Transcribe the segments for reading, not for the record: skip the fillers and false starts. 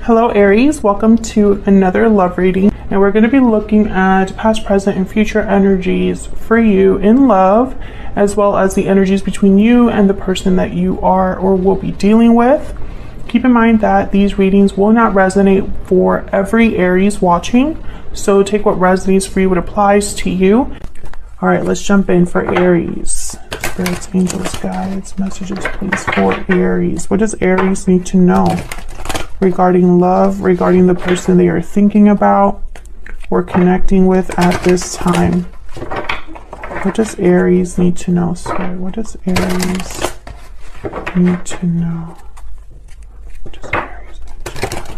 Hello Aries, welcome to another love reading, and we're going to be looking at past, present, and future energies for you in love, as well as the energies between you and the person that you are or will be dealing with. Keep in mind that these readings will not resonate for every Aries watching, so take what resonates for you, what applies to you. All right, let's jump in for Aries. Spirits, angels, guides, messages, please, for Aries. What does Aries need to know regarding love, regarding the person they are thinking about or connecting with at this time? What does Aries need to know, Spirit? What does Aries need to know? What does Aries need to know?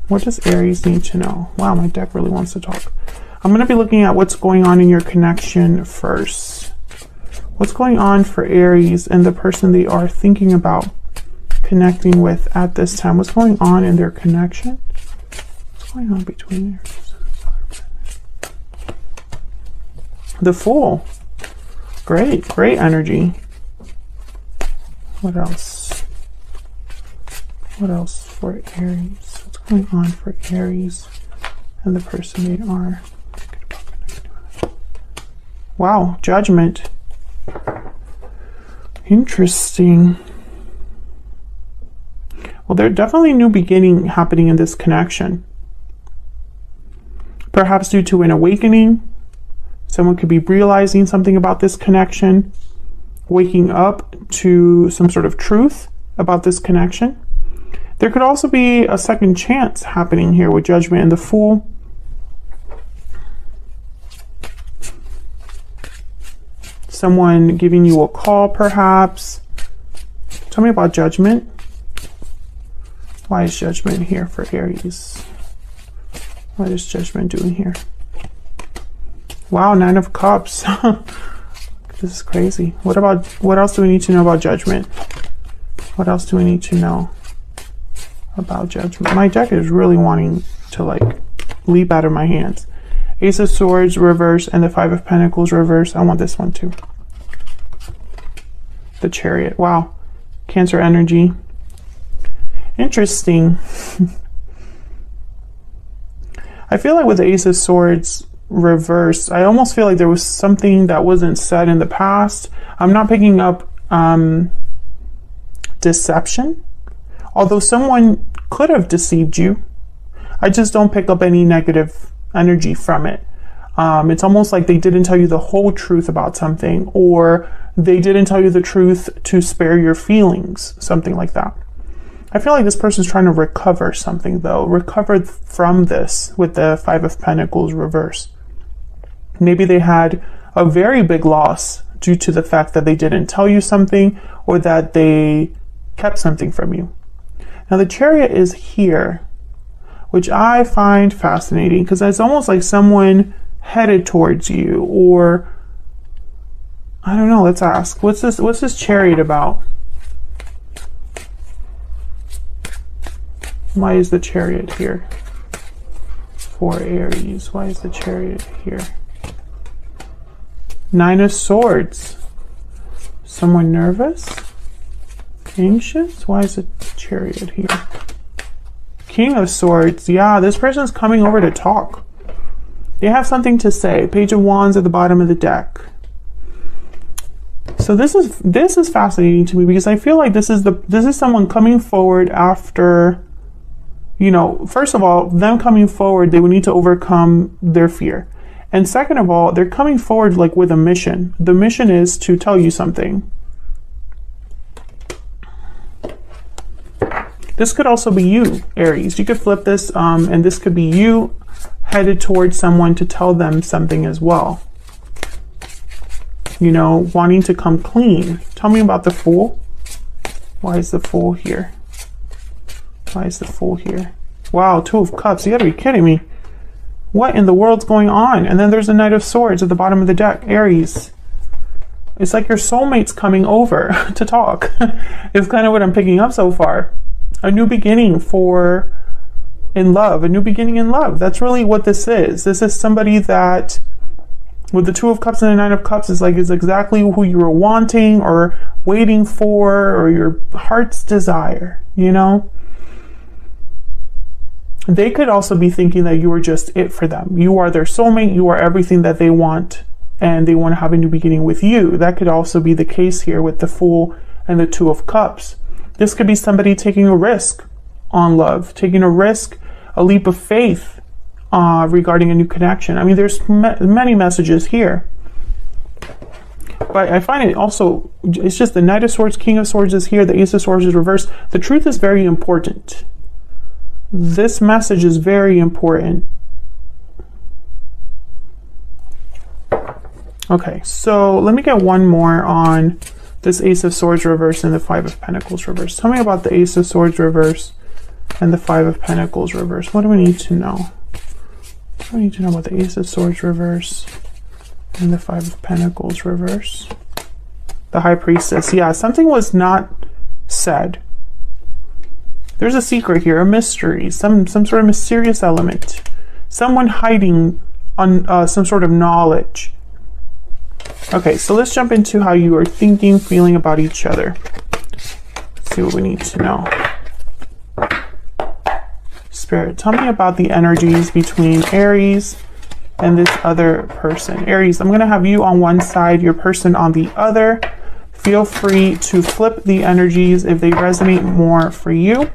What does Aries need to know? Wow, my deck really wants to talk. I'm going to be looking at what's going on in your connection first. What's going on for Aries and the person they are thinking about connecting with at this time? What's going on in their connection? What's going on between Aries and this other person? The Fool. Great energy. What else? What else for Aries? What's going on for Aries and the person they are thinking about connecting with? Wow, Judgment. Interesting. Well, there's definitely a new beginning happening in this connection. Perhaps due to an awakening. Someone could be realizing something about this connection, waking up to some sort of truth about this connection. There could also be a second chance happening here with Judgment and the Fool. Someone giving you a call, perhaps. Tell me about Judgment. Why is Judgment here for Aries? What is Judgment doing here? Wow, 9 of Cups. This is crazy. What else do we need to know about Judgment? What else do we need to know about Judgment? My deck is really wanting to leap out of my hands. Ace of Swords reverse and the 5 of Pentacles reverse. I want this one too. The Chariot. Wow. Cancer energy. Interesting. I feel like with the Ace of Swords reverse, I almost feel like there was something that wasn't said in the past. I'm not picking up deception, although someone could have deceived you. I just don't pick up any negative energy from it. It's almost like they didn't tell you the whole truth about something, or they didn't tell you the truth to spare your feelings, something like that. I feel like this person's trying to recover something though, recover from this with the 5 of Pentacles reverse. Maybe they had a very big loss due to the fact that they didn't tell you something or that they kept something from you. Now the Chariot is here, which I find fascinating because it's almost like someone headed towards you, or I don't know, let's ask. What's this Chariot about? Why is the Chariot here for Aries? Why is the Chariot here? 9 of Swords. Someone nervous? Anxious? Why is the Chariot here? King of Swords. Yeah, this person's coming over to talk. They have something to say. Page of Wands at the bottom of the deck. So this is fascinating to me because I feel like this is someone coming forward after, first of all, them coming forward, they would need to overcome their fear. And second of all, they're coming forward with a mission. The mission is to tell you something. This could also be you, Aries. You could flip this, and this could be you headed towards someone to tell them something as well. Wanting to come clean. Tell me about the Fool. Why is the Fool here? Why is the Fool here? Wow, 2 of Cups. You gotta be kidding me. What in the world's going on? And then there's a Knight of Swords at the bottom of the deck. Aries. It's like your soulmate's coming over to talk. It's kind of what I'm picking up so far. A new beginning in love. A new beginning in love. That's really what this is. This is somebody that With the Two of Cups and the Nine of Cups, it's like it's exactly who you were wanting or waiting for, or your heart's desire, you know? They could also be thinking that you are just it for them. You are their soulmate, you are everything that they want, and they want to have a new beginning with you. That could also be the case here with the Fool and the Two of Cups. This could be somebody taking a risk on love, taking a risk, a leap of faith regarding a new connection. I mean, there's many messages here. But I find it also, it's just the Knight of Swords, King of Swords is here, the Ace of Swords is reversed. The truth is very important. This message is very important. Okay, so let me get one more on this Ace of Swords reverse and the Five of Pentacles reverse. Tell me about the Ace of Swords reverse and the Five of Pentacles reverse. What do we need to know? What do we need to know about the Ace of Swords reverse and the Five of Pentacles reverse? The High Priestess. Yeah, something was not said. There's a secret here, a mystery, some sort of mysterious element. Someone hiding on some sort of knowledge. Okay, so let's jump into how you are thinking, feeling about each other. Let's see what we need to know. Spirit, tell me about the energies between Aries and this other person. Aries, I'm going to have you on one side, your person on the other. Feel free to flip the energies if they resonate more for you.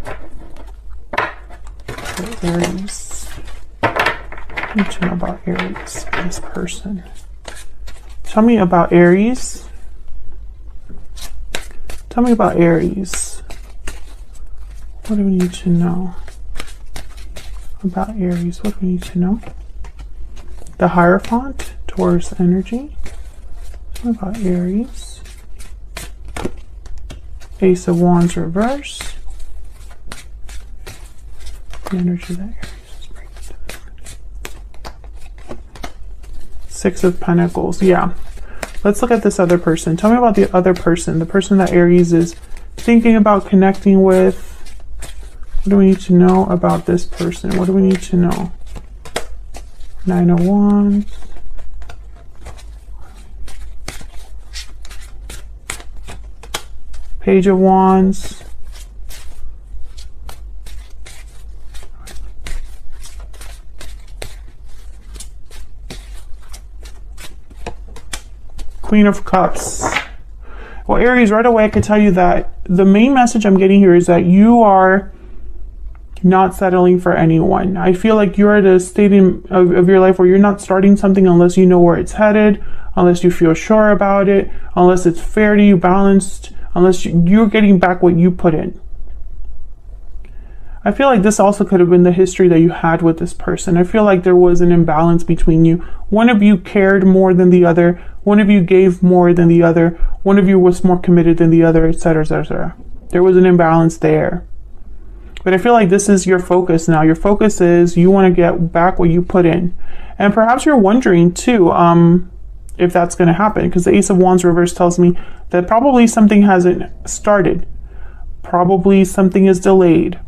Okay, Aries. I need to know about Aries, this person. Tell me about Aries. Tell me about Aries. What do we need to know about Aries? What do we need to know? The Hierophant, Taurus energy. Tell me about Aries. Ace of Wands reverse. The energy that Aries is bringing to this. Six of Pentacles. Yeah. Let's look at this other person. Tell me about the other person, the person that Aries is thinking about connecting with. What do we need to know about this person? What do we need to know? Nine of Wands. Page of Wands. Queen of Cups. Well, Aries, right away I can tell you that the main message I'm getting here is that you are not settling for anyone. I feel like you're at a state of your life where you're not starting something unless you know where it's headed, unless you feel sure about it, unless it's fair to you, balanced, unless you're getting back what you put in. I feel like this also could have been the history that you had with this person. I feel like there was an imbalance between you. One of you cared more than the other. One of you gave more than the other. One of you was more committed than the other, etc., etc. There was an imbalance there. But I feel like this is your focus now. Your focus is you want to get back what you put in. And perhaps you're wondering too if that's going to happen, because the Ace of Wands reverse tells me that probably something hasn't started. Probably something is delayed.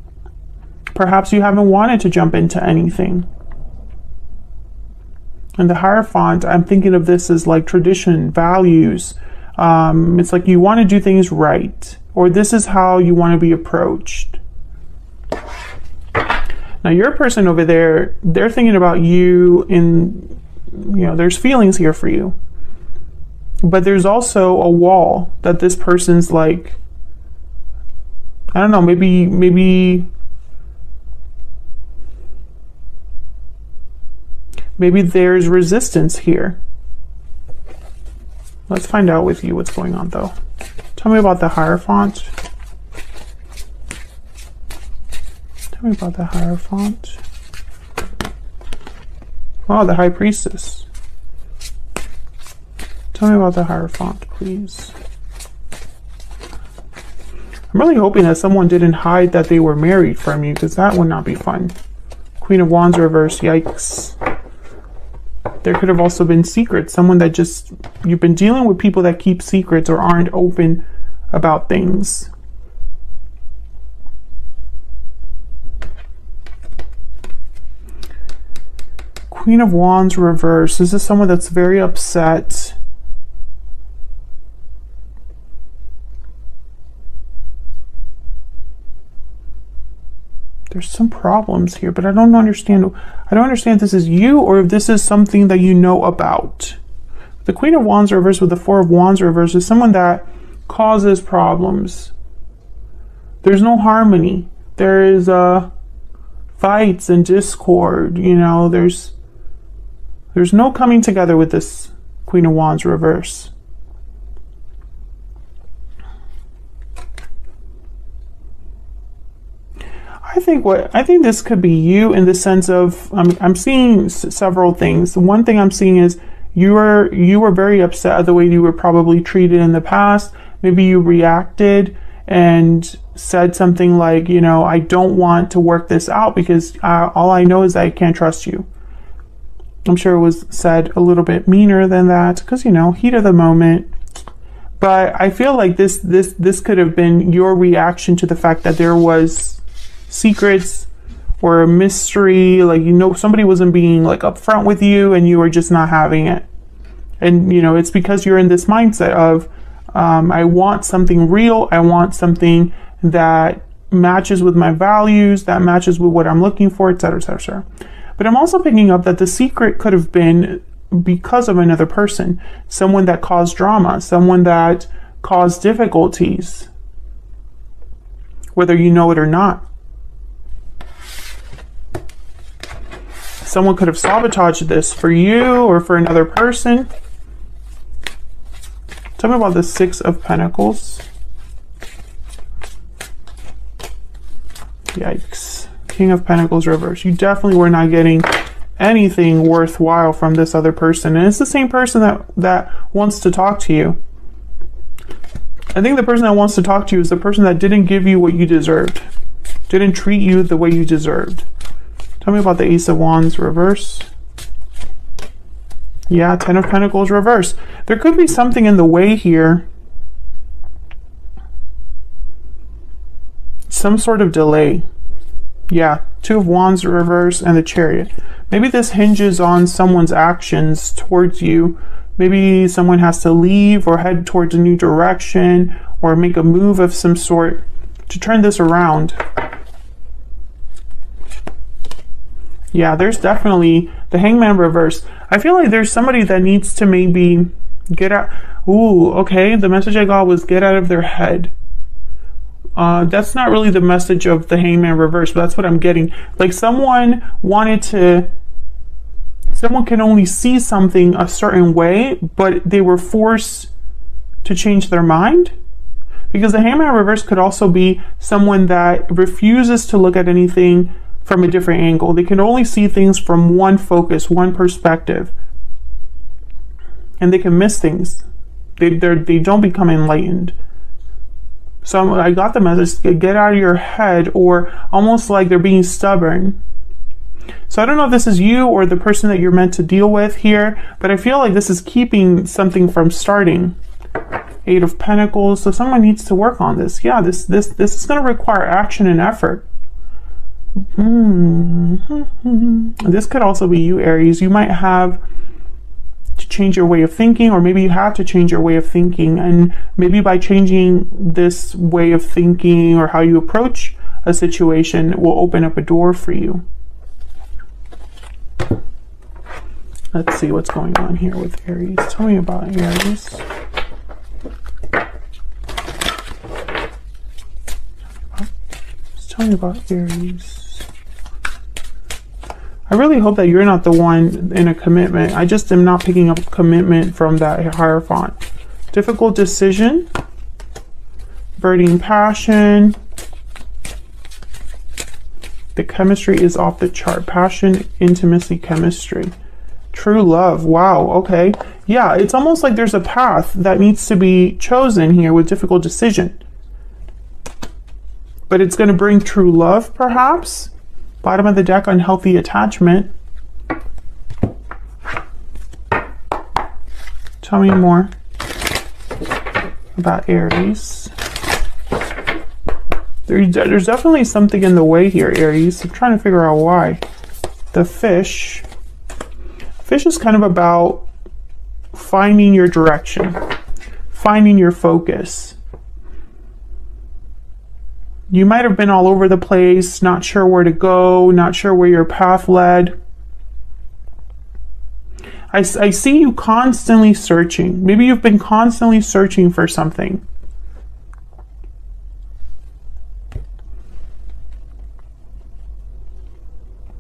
Perhaps you haven't wanted to jump into anything. And the Hierophant, I'm thinking of this as like tradition, values. It's like you want to do things right, or this is how you want to be approached. Now your person over there, they're thinking about you in, you know, there's feelings here for you. But there's also a wall that this person's like, I don't know, maybe there's resistance here. Let's find out with you what's going on though. Tell me about the Hierophant. Tell me about the Hierophant. Wow, the High Priestess. Tell me about the Hierophant, please. I'm really hoping that someone didn't hide that they were married from you, because that would not be fun. Queen of Wands reverse, yikes. There could have also been secrets. Someone that just, you've been dealing with people that keep secrets or aren't open about things. Queen of Wands reverse. This is someone that's very upset. There's some problems here, but I don't understand. I don't understand if this is you or if this is something that you know about. The Queen of Wands reverse with the Four of Wands reverse is someone that causes problems. There's no harmony. There is fights and discord. You know, there's no coming together with this Queen of Wands reverse. I think this could be you in the sense of I'm seeing several things. The one thing I'm seeing is you were very upset at the way you were probably treated in the past. Maybe you reacted and said something like, you know, I don't want to work this out because all I know is that I can't trust you. I'm sure it was said a little bit meaner than that because, you know, heat of the moment. But I feel like this could have been your reaction to the fact that there was secrets or a mystery, like, you know, somebody wasn't being like upfront with you and you were just not having it. And, you know, it's because you're in this mindset of I want something real. I want something that matches with my values, that matches with what I'm looking for, etc., etc., etc. But I'm also picking up that the secret could have been because of another person, someone that caused drama, someone that caused difficulties, whether you know it or not. Someone could have sabotaged this for you or for another person. Tell me about the Six of Pentacles. Yikes. King of Pentacles reverse. You definitely were not getting anything worthwhile from this other person. And it's the same person that wants to talk to you. I think the person that wants to talk to you is the person that didn't give you what you deserved. Didn't treat you the way you deserved. Tell me about the Ace of Wands reverse. Yeah, Ten of Pentacles reverse. There could be something in the way here. Some sort of delay. Yeah, Two of Wands reverse and the Chariot. Maybe this hinges on someone's actions towards you. Maybe someone has to leave or head towards a new direction or make a move of some sort to turn this around. Yeah, there's definitely the Hangman reverse. I feel like there's somebody that needs to maybe get out. Ooh, okay. The message I got was get out of their head. That's not really the message of the Hangman reverse, but that's what I'm getting. Like someone can only see something a certain way, but they were forced to change their mind. Because the Hangman reverse could also be someone that refuses to look at anything from a different angle. They can only see things from one focus, one perspective. And they can miss things. They don't become enlightened. So I got the message, get out of your head, or almost like they're being stubborn. So I don't know if this is you or the person that you're meant to deal with here, but I feel like this is keeping something from starting. Eight of Pentacles. So someone needs to work on this. Yeah, this is going to require action and effort. This could also be you, Aries. You might have to change your way of thinking, or maybe you have to change your way of thinking, and maybe by changing this way of thinking or how you approach a situation, it will open up a door for you. Let's see what's going on here with Aries. Tell me about Aries. Tell me about Aries. I really hope that you're not the one in a commitment. I just am not picking up commitment from that Hierophant. Difficult decision. Burning passion. The chemistry is off the chart. Passion, intimacy, chemistry. True love. Wow. Okay. Yeah, it's almost like there's a path that needs to be chosen here with difficult decision. But it's going to bring true love, perhaps. Bottom of the deck, unhealthy attachment. Tell me more about Aries. There's definitely something in the way here, Aries. I'm trying to figure out why. The Fish. Fish is kind of about finding your direction, finding your focus. You might have been all over the place, not sure where to go, not sure where your path led. I see you constantly searching. Maybe you've been constantly searching for something.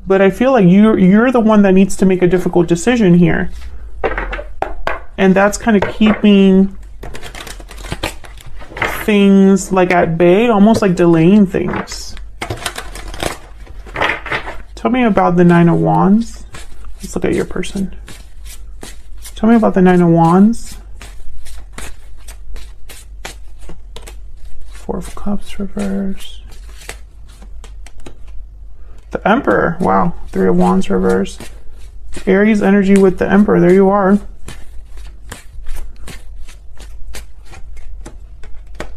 But I feel like you're the one that needs to make a difficult decision here. And that's kind of keeping things like at bay, almost like delaying things. Tell me about the Nine of Wands. Let's look at your person. Tell me about the Nine of Wands. Four of Cups reverse. The Emperor. Wow. Three of Wands reverse. Aries energy with the Emperor. There you are.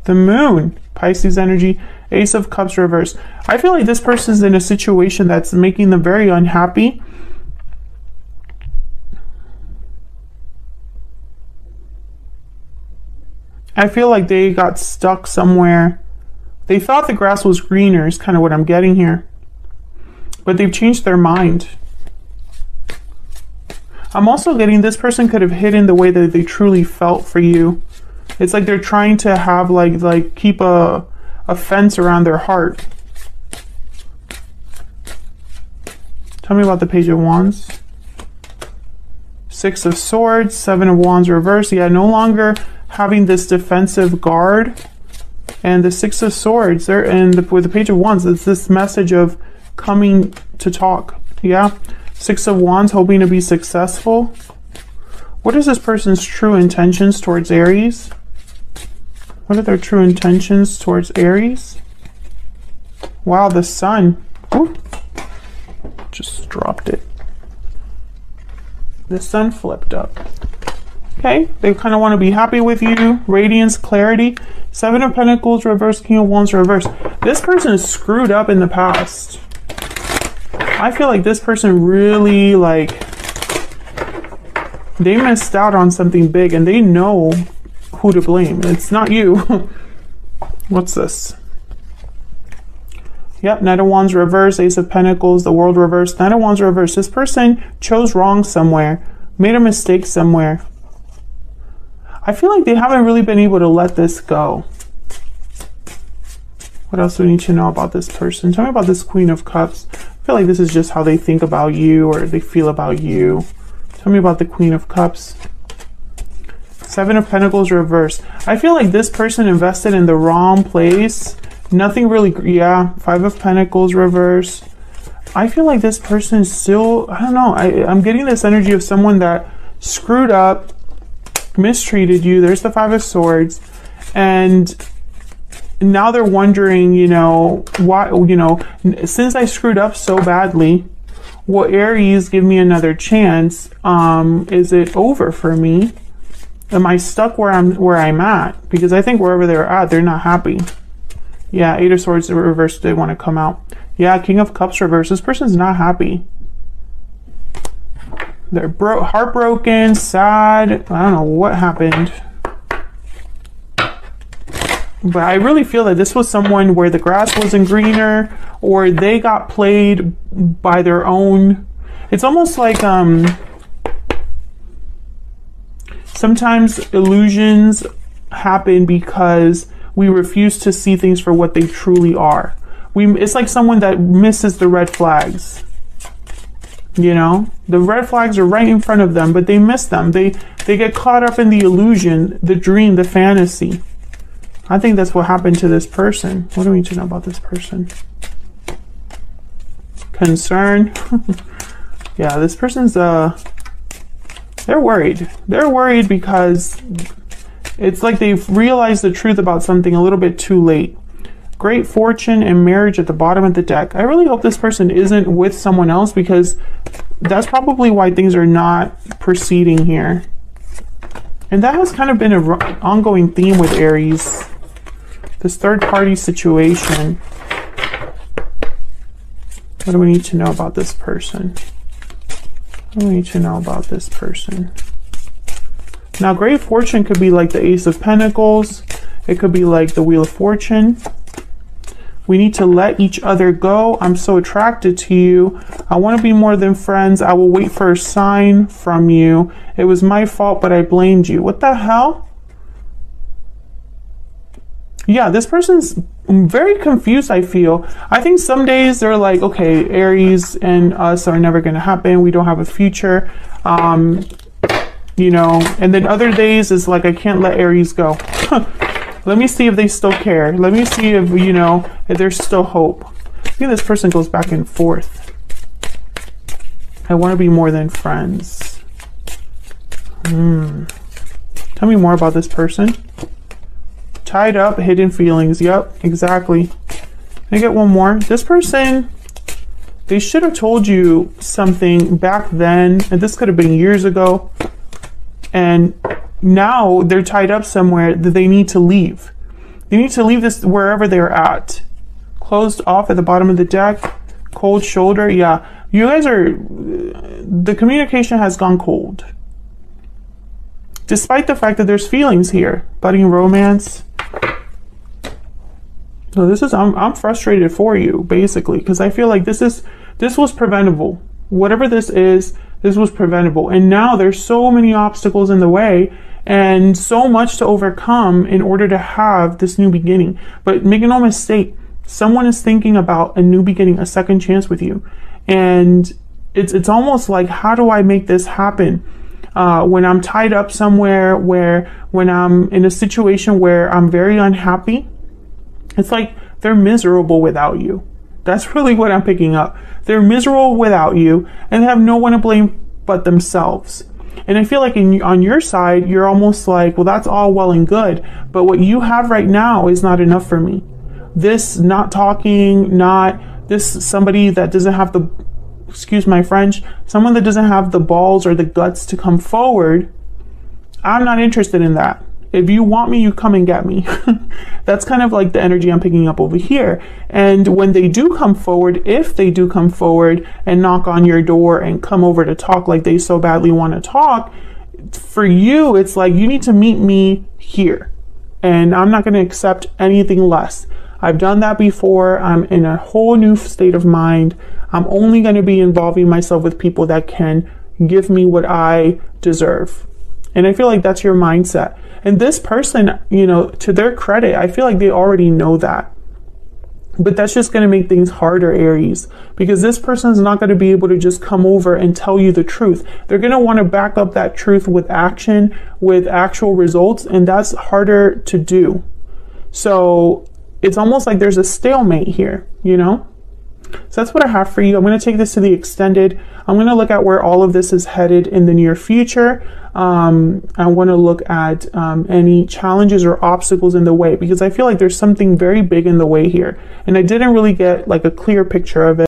The Moon. Pisces energy. Ace of Cups reverse. I feel like this person's in a situation that's making them very unhappy. I feel like they got stuck somewhere. They thought the grass was greener is kind of what I'm getting here. But they've changed their mind. I'm also getting this person could have hidden the way that they truly felt for you. It's like they're trying to have like keep a fence around their heart. Tell me about the Page of Wands. Six of Swords, Seven of Wands reverse. Yeah, no longer having this defensive guard. And the Six of Swords there, and with the Page of Wands, it's this message of coming to talk. Yeah. Six of Wands, hoping to be successful. What is this person's true intentions towards Aries? What are their true intentions towards Aries? Wow, the Sun. Ooh. Just dropped it. The Sun flipped up. Okay, they kind of want to be happy with you. Radiance, clarity. Seven of Pentacles reverse, King of Wands reverse. This person is screwed up in the past. I feel like this person really, they missed out on something big and they know who to blame. It's not you. What's this? Yep, Knight of Wands reverse, Ace of Pentacles, the World reverse, Knight of Wands reverse. This person chose wrong somewhere, made a mistake somewhere. I feel like they haven't really been able to let this go. What else do we need to know about this person? Tell me about this Queen of Cups. I feel like this is just how they think about you or they feel about you. Tell me about the Queen of Cups. Seven of Pentacles reverse. I feel like this person invested in the wrong place. Nothing really, yeah. Five of Pentacles reverse. I feel like this person still, I don't know. I'm getting this energy of someone that screwed up, mistreated you. There's the Five of Swords. And now they're wondering, why, since I screwed up so badly, will Aries give me another chance? Is it over for me? Am I stuck where I'm at? Because I think wherever they're at, they're not happy. Yeah, Eight of Swords reverse, they want to come out. Yeah, King of Cups reverse. This person's not happy. They're heartbroken, sad. I don't know what happened. But I really feel that this was someone where the grass wasn't greener or they got played by their own. It's almost like sometimes illusions happen because we refuse to see things for what they truly are. It's like someone that misses the red flags. The red flags are right in front of them, but they miss them. They get caught up in the illusion, the dream, the fantasy. I think that's what happened to this person. What do we need to know about this person? Concern. Yeah, this person's they're worried. They're worried because it's like they've realized the truth about something a little bit too late. Great fortune and marriage at the bottom of the deck. I really hope this person isn't with someone else because that's probably why things are not proceeding here. And that has kind of been an ongoing theme with Aries. This third party situation. What do we need to know about this person? What do we need to know about this person? Now, great fortune could be like the Ace of Pentacles. It could be like the Wheel of Fortune. We need to let each other go. I'm so attracted to you. I want to be more than friends. I will wait for a sign from you. It was my fault, but I blamed you. What the hell? Yeah, this person's very confused, I feel. I think some days they're like, okay, Aries and us are never going to happen. We don't have a future. You know, and then other days is like, I can't let Aries go. Let me see if they still care. Let me see if, you know, if there's still hope. I think this person goes back and forth. I want to be more than friends. Tell me more about this person. Tied up, hidden feelings. Yep, exactly. Can I get one more? This person, they should have told you something back then, and this could have been years ago. And now they're tied up somewhere that they need to leave. They need to leave this wherever they're at. Closed off at the bottom of the deck. Cold shoulder. Yeah, you guys are, the communication has gone cold. Despite the fact that there's feelings here. Budding romance. So this is, I'm frustrated for you, basically, because I feel like this was preventable. Whatever this was preventable. And now there's so many obstacles in the way and so much to overcome in order to have this new beginning. But make no mistake, someone is thinking about a new beginning, a second chance with you. And it's almost like, how do I make this happen? When I'm tied up somewhere, when I'm in a situation where I'm very unhappy, it's like they're miserable without you. That's really what I'm picking up. They're miserable without you and have no one to blame but themselves. And I feel like on your side, you're almost like, well, that's all well and good, but what you have right now is not enough for me. This not talking, somebody that doesn't have the, excuse my French, someone that doesn't have the balls or the guts to come forward, I'm not interested in that. If you want me, you come and get me. That's kind of like the energy I'm picking up over here. And when they do come forward, if they do come forward and knock on your door and come over to talk like they so badly want to talk, for you, it's like, you need to meet me here. And I'm not going to accept anything less. I've done that before. I'm in a whole new state of mind. I'm only going to be involving myself with people that can give me what I deserve. And I feel like that's your mindset. And this person, you know, to their credit, I feel like they already know that. But that's just going to make things harder, Aries, because this person is not going to be able to just come over and tell you the truth. They're going to want to back up that truth with action, with actual results, and that's harder to do. So it's almost like there's a stalemate here, you know? So that's what I have for you. I'm going to take this to the extended. I'm going to look at where all of this is headed in the near future. I want to look at any challenges or obstacles in the way, because I feel like there's something very big in the way here. And I didn't really get like a clear picture of it.